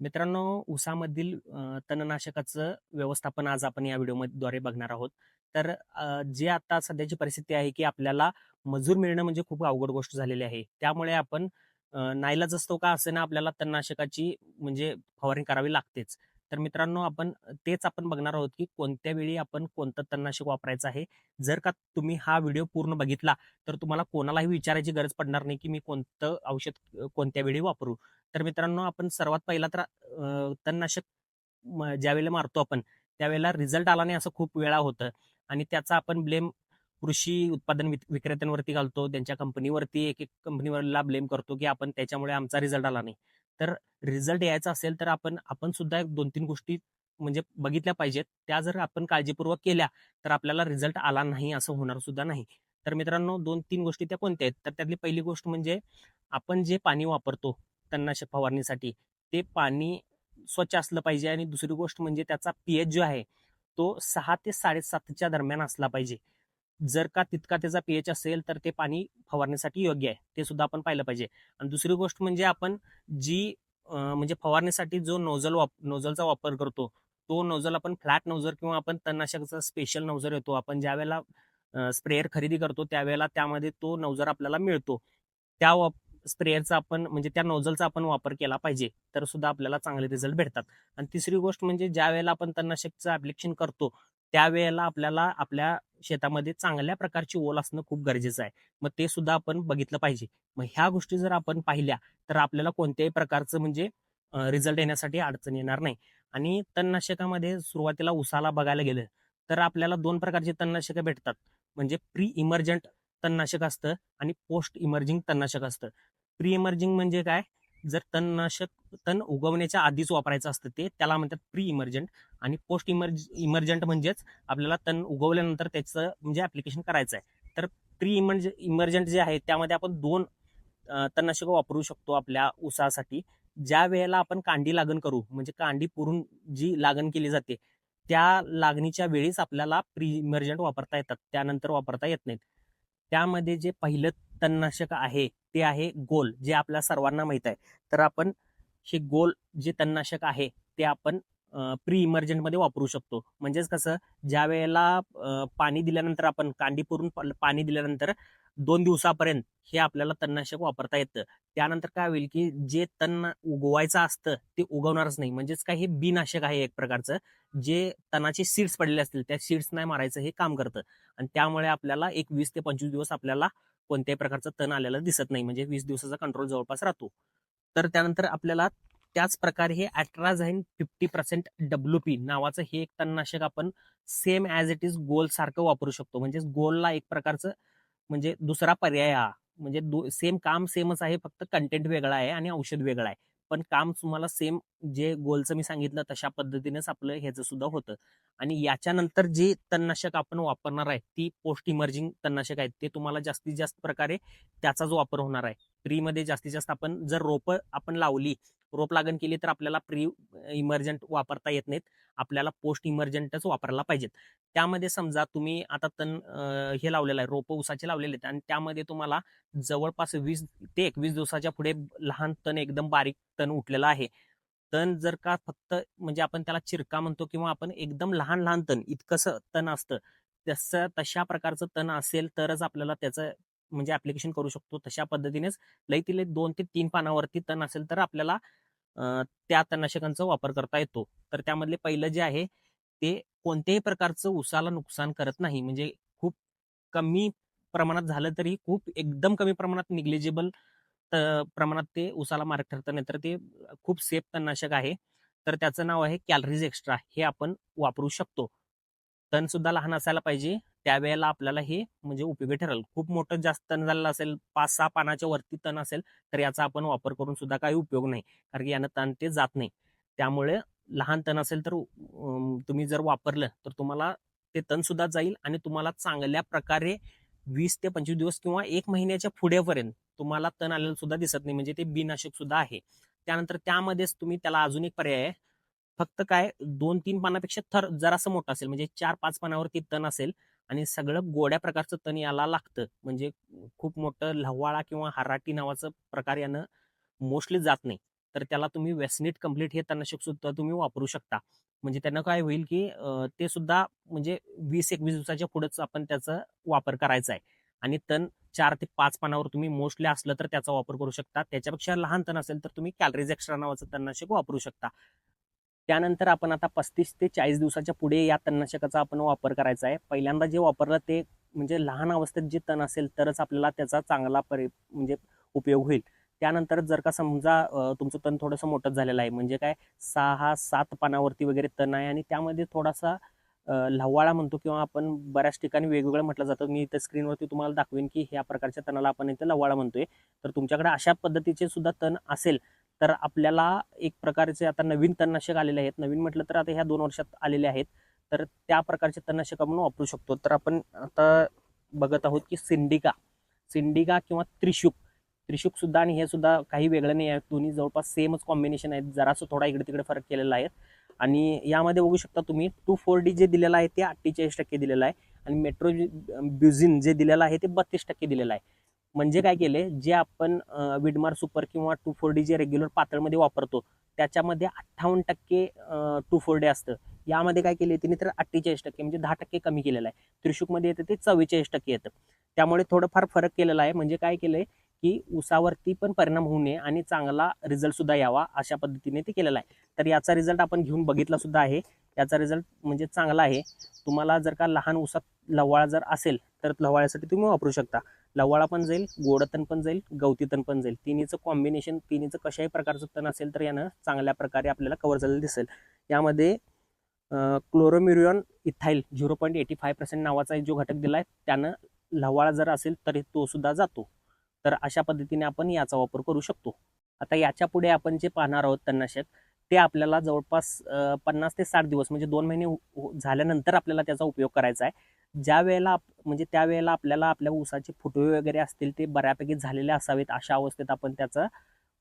मित्रांनो, ऊसामधील तणनाशकाचं व्यवस्थापन आज आपण या व्हिडिओद्वारे बघणार आहोत. तर जे आता सध्याची परिस्थिती आहे, की आपल्याला मजूर मिळणं म्हणजे खूप अवघड गोष्ट झालेली आहे. त्यामुळे आपण नाईलाजास्तव का असेना आपल्याला तणनाशकाची म्हणजे फवारणी करावी लागतेच. तर मित्रांनो, आपण बघणार आहोत, की कोणत्या वेळी आपण कोणतं तणनाशक वापरायचं आहे. जर का तुम्ही हा व्हिडिओ पूर्ण बघितला, तर तुम्हाला कोणालाही विचारायची गरज पडणार नाही, की मी कोणतं औषध कोणत्या वेळी वापरू. तर मित्रांनो, आपण सर्वात पहिला तर तणनाशक ज्यावेळेला मारतो आपण, त्यावेळेला रिझल्ट आला नाही असं खूप वेळा होतं आणि त्याचा आपण ब्लेम कृषी उत्पादन विक्रेत्यांवरती घालतो. त्यांच्या कंपनीवरती एक-एक कंपनीवरला ब्लेम करतो, की आपण त्याच्यामुळे आमचा रिझल्ट आला नाही. तर रिझल्ट यायचा असेल तर आपण आपण सुद्धा 2-3 गोष्टी म्हणजे बघितल्या पाहिजेत. त्या जर आपण काळजीपूर्वक केल्या, तर आपल्याला रिझल्ट आला नाही असं होणार सुद्धा नाही. तर मित्रांनो 2-3 गोष्टी त्या कोणत्या आहेत? तर त्यातली पहिली गोष्ट म्हणजे आपण जे पाणी वापरतो तणनाशक फवारणीसाठी, ते पाणी स्वच्छ असलं पाहिजे आणि दुसरी गोष्ट म्हणजे त्याचा पी-एच जो आहे, तो 6 ते 7.5च्या दरम्यान असला पाहिजे. जर का तितका त्याचा पी-एच असेल, तर ते पाणी फवारण्यासाठी योग्य आहे. ते सुद्धा आपण पाहिलं पाहिजे. आणि दुसरी गोष्ट म्हणजे आपण जी म्हणजे फवारण्यासाठी जो नोझलचा वापर करतो, तो नोझल आपण फ्लॅट नोझल किंवा आपण तणनाशकाचा स्पेशल नोझल येतो. आपण ज्यावेळेला स्प्रेअर खरेदी करतो, त्यावेळेला त्यामध्ये तो नोझल आपल्याला मिळतो. त्या स्प्रेअरचा आपण म्हणजे त्या नोझलचा आपण वापर केला पाहिजे, तर सुद्धा आपल्याला चांगले रिझल्ट भेटतात. आणि तिसरी गोष्ट म्हणजे ज्यावेळेला आपण तणनाशकचं ॲप्लिकेशन करतो, त्यावेळेला आपल्याला आपल्या शेतामध्ये चांगल्या प्रकारची ओल असणं खूप गरजेचं आहे. मग ते सुद्धा आपण बघितलं पाहिजे. मग ह्या गोष्टी जर आपण पाहिल्या, तर आपल्याला कोणत्याही प्रकारचं म्हणजे रिझल्ट येण्यासाठी अडचण येणार नाही. आणि तणनाशकामध्ये सुरुवातीला उसाला बघायला गेलं, तर आपल्याला 2 प्रकारची तणनाशकं भेटतात. म्हणजे प्री इमर्जंट तणनाशक असतं आणि पोस्ट इमर्जिंग तणनाशक असतं. प्री इमर्जिंग म्हणजे काय? जर तण उगवण्याच्या आधीच वापरायचं असतं ते, त्याला म्हणतात प्री इमर्जंट आणि पोस्ट इमर्जंट म्हणजेच आपल्याला तण उगवल्यानंतर त्याचं म्हणजे ॲप्लिकेशन करायचं आहे. तर प्री इमर्जंट जे आहे त्यामध्ये आपण 2 तणनाशकं वापरू शकतो आपल्या ऊसासाठी. ज्या वेळेला आपण कांडी लागण करू, म्हणजे कांडी पुरून जी लागण केली जाते, त्या लागणीच्या वेळीच आपल्याला प्री इमर्जंट वापरता येतात. त्यानंतर वापरता येत नाहीत. त्यामध्ये जे पहिलं तणनाशक आहे, ते आहे गोल, जे आपल्या सर्वांना माहीत आहे. तर आपण हे गोल जे तणनाशक आहे, ते आपण प्री इमर्जंटमध्ये वापरू शकतो. म्हणजेच कसं, ज्यावेळेला पाणी दिल्यानंतर आपण कांडी पुरून पाणी दिल्यानंतर 2 दिवसापर्यंत हे आपल्याला तणनाशक वापरता येतं. त्यानंतर काय होईल, की जे तण उगवायचं असतं, ते उगवणारच नाही. म्हणजेच काय हे बिनाशक आहे एक प्रकारचं. जे तणाचे सीड्स पडलेले असतील, त्या सीड्स नाही मारायचं हे काम करतं. आणि त्यामुळे आपल्याला एक 20 ते 25 दिवस आपल्याला कोणत्याही प्रकारचं तण आलेलं दिसत नाही. म्हणजे 20 दिवसाचा कंट्रोल जवळपास राहतो. तर त्यानंतर आपल्याला त्याच प्रकारे हे अॅट्राझाइन 50% WP नावाचं हे एक तणनाशक आपण सेम ॲज इट इज गोल सारखं वापरू शकतो. म्हणजे गोलला एक प्रकारचं म्हणजे दुसरा पर्याय हा. म्हणजे सेम काम सेमच आहे, फक्त कंटेंट वेगळा आहे आणि औषध वेगळं आहे. पण काम तुम्हाला सेम जे गोलचं मी सांगितलं तशा पद्धतीनेच आपलं ह्याचं सुद्धा होतं. आणि याच्यानंतर जे तणनाशक आपण वापरणार आहे, ती पोस्ट इमर्जिंग तणनाशक आहेत. ते तुम्हाला जास्तीत जास्त प्रकारे त्याचाच वापर होणार आहे. प्रीमध्ये जास्तीत जास्त आपण जर रोपं आपण लावली, रोप लागण केली तर आपल्याला प्री इमर्जंट वापरता येत नाहीत. आपल्याला पोस्ट इमर्जंटच वापरायला पाहिजेत. त्यामध्ये समजा तुम्ही आता हे लावलेलं आहे, रोपं ऊसाचे लावलेले आहेत आणि त्यामध्ये तुम्हाला जवळपास 20 ते 21 दिवसाच्या पुढे लहान तण एकदम बारीक तण उठलेलं आहे. तण जर का फक्त म्हणजे आपण त्याला चिरका म्हणतो किंवा आपण एकदम लहान-लहान तण इतकंसं तण असतं. तशा प्रकारचं तण असेल तरच आपल्याला त्याचं म्हणजे ॲप्लिकेशन करू शकतो. तशा पद्धतीनेच लईत लई 2 ते 3 पानावरती तण असेल तर आपल्याला त्या तणनाशकांचा वापर करता येतो. तर त्यामधले पहिलं जे आहे ते कोणत्याही प्रकारचं ऊसाला नुकसान करत नाही. म्हणजे खूप कमी प्रमाणात झालं तरी खूप एकदम कमी प्रमाणात निग्लिजिबल प्रमाणात ते ऊसाला मारक ठरतं. नाहीतर ते खूप सेफ तणनाशक आहे. तर त्याचं नाव आहे कॅलरीज एक्स्ट्रा. हे आपण वापरू शकतो. तण सुद्धा लहान असायला पाहिजे. त्यावेळेला आपल्याला हे म्हणजे उपयोगी ठरेल. खूप मोठं जास्त तण झालेलं असेल, 5-6 पानाच्या वरती तण असेल, तर याचा आपण वापर करून सुद्धा काही उपयोग नाही. कारण की यानं तण ते जात नाही. त्यामुळे लहान तण असेल तर तुम्ही जर वापरलं तर तुम्हाला ते तण सुद्धा जाईल आणि तुम्हाला चांगल्या प्रकारे 20 ते 25 दिवस किंवा 1 महिन्याच्या पुढेपर्यंत तुम्हाला तण आलेलं सुद्धा दिसत नाही. म्हणजे ते बिननाशक सुद्धा आहे. त्यानंतर त्यामध्येच तुम्ही त्याला अजून एक पर्याय आहे. फक्त काय 2-3 पानापेक्षा थर जरासं मोठं असेल म्हणजे 4-5 पानावरती तण असेल आणि सगळं गोड्या प्रकारचं तण याला लागतं. म्हणजे खूप मोठं लव्हाळा किंवा हराटी नावाचं प्रकार यानं मोस्टली जात नाही. तर त्याला तुम्ही वेस्निट कंप्लीट हे तणनाशक सुद्धा तुम्ही वापरू शकता. म्हणजे त्यांना काय होईल की ते सुद्धा म्हणजे 20-21 दिवसाच्या पुढेच आपण त्याचा वापर करायचा आहे. आणि तण 4 ते 5 पानावर तुम्ही मोस्टली असलं तर त्याचा वापर करू शकता. त्याच्यापेक्षा लहान तण असेल तर तुम्ही कॅलरीज एक्स्ट्रा नावाचं तणनाशक वापरू शकता. त्यानंतर आपण आता 35 ते 40 दिवसाच्या पुढे या तणनाशकाचा आपण वापर करायचा आहे. पहिल्यांदा जे वापरलं ते म्हणजे लहान अवस्थेत जे तण असेल तरच आपल्याला त्याचा चांगला म्हणजे उपयोग होईल. त्यानंतर जर का समजा तुमचं तण थोडंसं मोठं झालेलं आहे, म्हणजे काय 6-7 पानावरती वगैरे तण आहे आणि त्यामध्ये थोडासा लव्वाळा म्हणतो किंवा आपण बऱ्याच ठिकाणी वेगवेगळं म्हटलं जातं. मी इथं स्क्रीनवरती तुम्हाला दाखवेन की ह्या प्रकारच्या तणाला आपण इथं लव्वाळा म्हणतोय. तर तुमच्याकडे अशा पद्धतीचे सुद्धा तण असेल तर आपल्याला एक प्रकारचे आता नवीन तणनाशक आलेले आहेत. नवीन म्हटलं तर आता ह्या 2 वर्षात आलेले आहेत. तर त्या प्रकारचे तणनाशक आपण वापरू शकतो. तर आपण आता बघत आहोत की सिंडिका किंवा त्रिशूक सुद्धा आणि हे सुद्धा काही वेगळं नाही आहे. दोन्ही जवळपास सेमच कॉम्बिनेशन आहेत. जरासं थोडा इकडे तिकडे फरक केलेला आहे. आणि यामध्ये बघू शकता तुम्ही 2,4-D जे दिलेलं आहे ते 48% दिलेलं आहे आणि मेट्रोब्युझिन जे दिलेलं आहे ते 32% दिलेलं आहे. म्हणजे काय केले, जे आपण विडमार सुपर किंवा 2,4-D जे रेग्युलर पातळमध्ये वापरतो त्याच्यामध्ये 58% 2,4-D असतं. यामध्ये काय केले तिने तर 48% म्हणजे 10% कमी केलेलं आहे. त्रिशूकमध्ये येतं ते 44% येतं. त्यामुळे थोडंफार फरक केलेला आहे. म्हणजे काय केलंय की ऊसावरती पण परिणाम होऊ नये आणि चांगला रिझल्ट सुद्धा यावा अशा पद्धतीने ते केलेलं आहे. तर याचा रिझल्ट आपण घेऊन बघितला सुद्धा आहे. याचा रिझल्ट म्हणजे चांगला आहे. तुम्हाला जर का लहान ऊसात लव्वाळा जर असेल तर लव्वाळ्यासाठी तुम्ही वापरू शकता. लव्वाळा पण जाईल, गोडतण पण जाईल, गवती तण पण जाईल. तिन्हीचं कॉम्बिनेशन, तिन्हीचं कशाही प्रकारचं तण असेल तर यानं चांगल्या प्रकारे आपल्याला कव्हर झालेलं दिसेल. यामध्ये क्लोरोम्युरियॉन इथाईल 0.85% नावाचा जो घटक दिलाय त्यानं लव्वाळा जर असेल तरी तो सुद्धा जातो. तर अशा पद्धतीने आपण याचा वापर करू शकतो. आता याच्या पुढे आपण जे पाहणार आहोत तणनाशक ते आपल्याला जवळपास 50 ते 60 दिवस म्हणजे 2 महिने झाल्यानंतर आपल्याला त्याचा उपयोग करायचा आहे. ज्या वेळेला म्हणजे त्यावेळेला आपल्याला आपल्या ऊसाचे फुटवे वगैरे असतील ते बऱ्यापैकी झालेले असावेत अशा अवस्थेत आपण त्याचा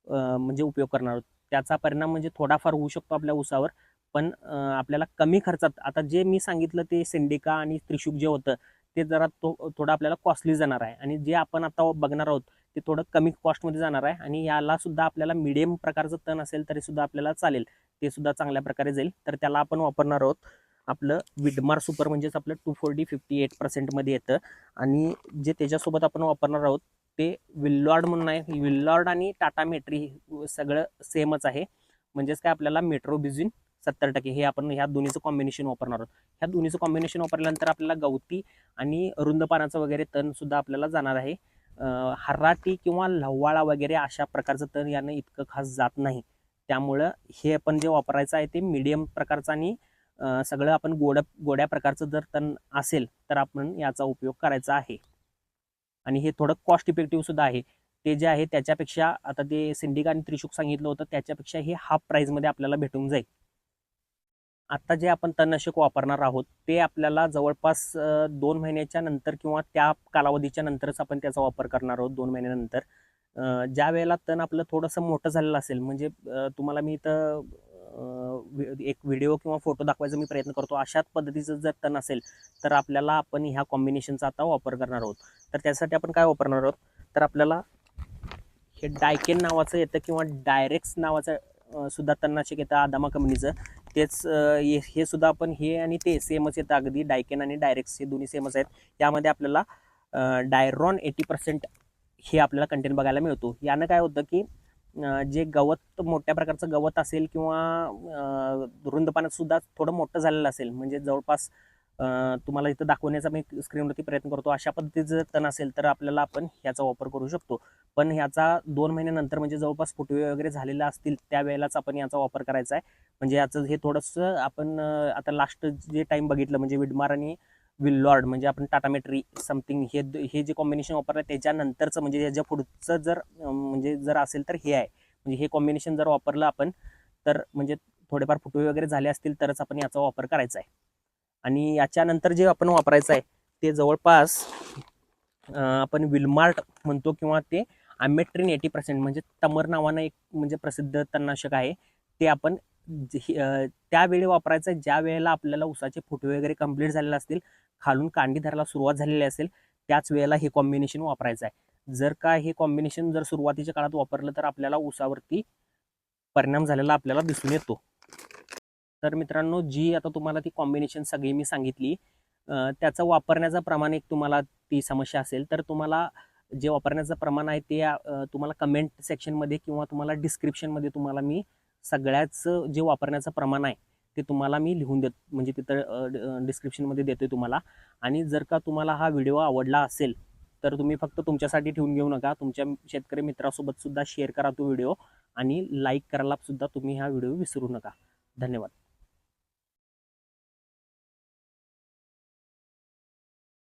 म्हणजे उपयोग करणार आहोत. त्याचा परिणाम म्हणजे थोडाफार होऊ शकतो आपल्या ऊसावर, पण आपल्याला कमी खर्चात आता जे मी सांगितलं ते सिंडिका आणि त्रिशूक जे होतं ते जरा थोडं आपल्याला कॉस्टली जाणार आहे आणि जे आपण आता बघणार आहोत ते थोडं कमी कॉस्टमध्ये जाणार आहे आणि याला सुद्धा आपल्याला मिडियम प्रकारचं तण असेल तरी सुद्धा आपल्याला चालेल. ते सुद्धा चांगल्या प्रकारे जाईल. तर त्याला आपण वापरणार आहोत आपलं विडमार सुपर म्हणजेच आपलं 2,4-D 58% मध्ये येतं आणि जे त्याच्यासोबत आपण वापरणार आहोत ते विल्लॉर्ड म्हणून आहे. विल्लॉर्ड आणि टाटा मेट्री सगळं सेमच आहे. म्हणजेच काय आपल्याला मेट्रोबिझिन 70% हे आपण ह्या दोन्हीचं कॉम्बिनेशन वापरणार आहोत. ह्या दोन्हीचं कॉम्बिनेशन वापरल्यानंतर आपल्याला गवती आणि रुंद पानाचं वगैरे तण सुद्धा आपल्याला जाणार आहे. हर्राटी किंवा लव्वाळा वगैरे अशा प्रकारचं तण यानं इतकं खास जात नाही. त्यामुळं हे आपण जे वापरायचं आहे ते मीडियम प्रकारचं आणि सगळं आपण गोड्या प्रकारचं जर तण असेल तर आपण याचा उपयोग करायचा आहे. आणि हे थोडं कॉस्ट इफेक्टिव्ह सुद्धा आहे. ते जे आहे त्याच्यापेक्षा आता ते सिंडिका आणि त्रिशूक सांगितलं होतं त्याच्यापेक्षा हे हाफ प्राईजमध्ये आपल्याला भेटून जाईल. आता जे आपण तणनाशक वापरणार आहोत ते आपल्याला जवळपास 2 महिन्याच्या नंतर किंवा त्या कालावधीच्या नंतरच आपण त्याचा वापर करणार आहोत. 2 महिन्यानंतर ज्या वेळेला तण आपलं थोडंसं मोठं झालेलं असेल म्हणजे तुम्हाला मी इथं एक व्हिडिओ किंवा फोटो दाखवायचा मी प्रयत्न करतो. अशाच पद्धतीचं जर तण असेल तर आपल्याला आपण ह्या कॉम्बिनेशनचा आता वापर करणार आहोत. तर त्यासाठी आपण काय वापरणार आहोत तर आपल्याला हे डायकेन नावाचं येतं किंवा डायरेक्स नावाचं सुद्धा तणनाशक येतं आदामा कंपनीचं. तेच हे सुद्धा आपण हे आणि ते सेमच येतं अगदी. डायकेन आणि डायरेक्स हे दोन्ही सेमच आहेत. यामध्ये आपल्याला डायरॉन 80% हे आपल्याला कंटेंट बघायला मिळतो. यानं काय होतं की जे गवत मोठ्या प्रकारचं गवत असेल किंवा रुंद पानात सुद्धा थोडं मोठं झालेलं असेल म्हणजे जवळपास तुम्हाला इथं दाखवण्याचा मी स्क्रीनवरती प्रयत्न करतो. अशा पद्धतीचं जर तण असेल तर आपल्याला आपण ह्याचा वापर करू शकतो. पण ह्याचा 2 महिन्यानंतर म्हणजे जवळपास फुटवे वगैरे झालेले असतील त्यावेळेलाच आपण याचा वापर करायचा आहे. म्हणजे याचं हे थोडंसं आपण आता लास्ट जे टाइम बघितलं म्हणजे विडमार आणि विल्लॉर्ड म्हणजे आपण टाटा मेट्री समथिंग हे जे कॉम्बिनेशन वापरलं त्याच्यानंतरचं म्हणजे याच्या पुढचं जर म्हणजे जर असेल तर हे आहे. म्हणजे हे कॉम्बिनेशन जर वापरलं आपण तर म्हणजे थोडेफार फुटवे वगैरे झाले असतील तरच आपण याचा वापर करायचा आहे. आणि याच्यानंतर जे आपण वापरायचं आहे ते जवळपास आपण विलमार्ट म्हणतो किंवा ते आमेट्रिन 80% म्हणजे तमर नावानं एक म्हणजे प्रसिद्ध तणनाशक आहे. ते आपण त्यावेळी वापरायचं ज्या वेळेला आपल्याला ऊसाचे फुटवे वगैरे कंप्लीट झालेले असतील, खालून कांडी धरायला सुरुवात झालेली असेल त्याच वेळेला हे कॉम्बिनेशन वापरायचं आहे. जर का हे कॉम्बिनेशन जर सुरुवातीच्या काळात वापरलं तर आपल्याला ऊसावरती परिणाम झालेला आपल्याला दिसून येतो. तर मित्रांनो, जी आता तुम्हाला ती कॉम्बिनेशन सगळी मी सांगितली, त्याचा वापरण्याचं प्रमाण एक तुम्हाला ती समस्या असेल, तर तुम्हाला जे वापरण्याचं प्रमाण आहे ते तुम्हाला कमेंट सेक्शनमध्ये किंवा तुम्हाला डिस्क्रिप्शनमध्ये तुम्हाला मी सगळ्याच जे वापरण्याचं प्रमाण आहे ते तुम्हाला मी लिहून देत, म्हणजे तिथं डिस्क्रिप्शनमध्ये देतोय तुम्हाला. आणि जर का तुम्हाला हा व्हिडिओ आवडला असेल तर तुम्ही फक्त तुमच्यासाठी ठेवून घेऊ नका, तुमच्या शेतकरी मित्रासोबत सुद्धा शेअर करा तो व्हिडिओ, आणि लाईक करायला सुद्धा तुम्ही हा व्हिडिओ विसरू नका. धन्यवाद.